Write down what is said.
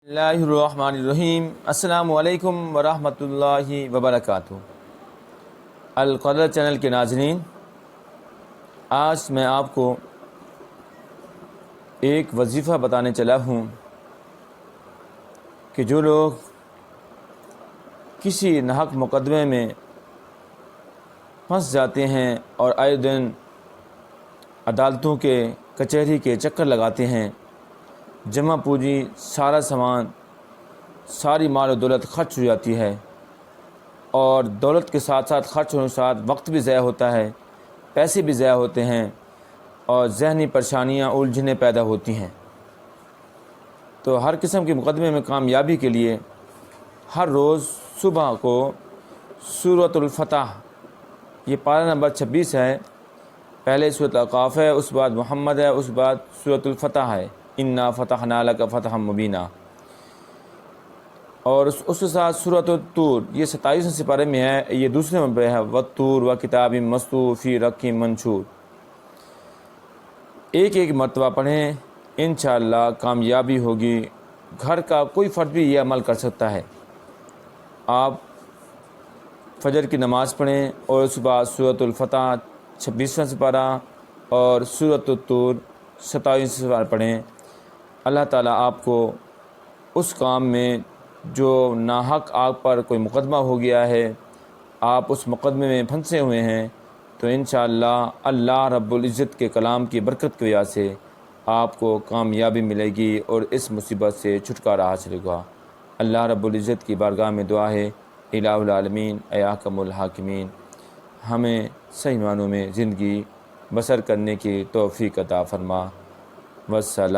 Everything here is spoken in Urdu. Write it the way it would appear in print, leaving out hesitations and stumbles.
اللہ الرحمن الرحیم۔ السلام علیکم ورحمۃ اللہ وبرکاتہ۔ القدر چینل کے ناظرین، آج میں آپ کو ایک وظیفہ بتانے چلا ہوں کہ جو لوگ کسی ناحق مقدمے میں پھنس جاتے ہیں اور آئے دن عدالتوں کے کچہری کے چکر لگاتے ہیں، جمع پوجی سارا سامان ساری مال و دولت خرچ ہو جاتی ہے، اور دولت کے ساتھ ساتھ خرچ ہونے کے ساتھ وقت بھی ضائع ہوتا ہے، پیسے بھی ضائع ہوتے ہیں، اور ذہنی پریشانیاں الجھنیں پیدا ہوتی ہیں۔ تو ہر قسم کے مقدمے میں کامیابی کے لیے ہر روز صبح کو سورۃ الفتح، یہ پارہ نمبر 26 ہے، پہلے سورۃ الاعراف ہے، اس بعد محمد ہے، اس بعد سورۃ الفتح ہے، انا فتحنا لک فتحا مبینا، اور اس کے ساتھ سورۃ الطور، یہ 27 سپارے میں ہے، یہ دوسرے نمبر پہ ہے، والطور وکتاب مسطور فی رق منشور۔ ایک ایک مرتبہ پڑھیں، انشاءاللہ کامیابی ہوگی۔ گھر کا کوئی فرد بھی یہ عمل کر سکتا ہے۔ آپ فجر کی نماز پڑھیں اور اس بعد سورۃ الفتح 26واں سپارہ اور سورۃ الطور 27واں سپارہ پڑھیں۔ اللہ تعالیٰ آپ کو اس کام میں جو ناحق آپ پر کوئی مقدمہ ہو گیا ہے، آپ اس مقدمے میں پھنسے ہوئے ہیں، تو انشاءاللہ اللہ رب العزت کے کلام کی برکت کی وجہ سے آپ کو کامیابی ملے گی اور اس مصیبت سے چھٹکارا حاصل ہوگا۔ اللہ رب العزت کی بارگاہ میں دعا ہے، الہ العالمین اے احکم الحاکمین، ہمیں صحیح معنوں میں زندگی بسر کرنے کی توفیق عطا فرما۔ والسلام۔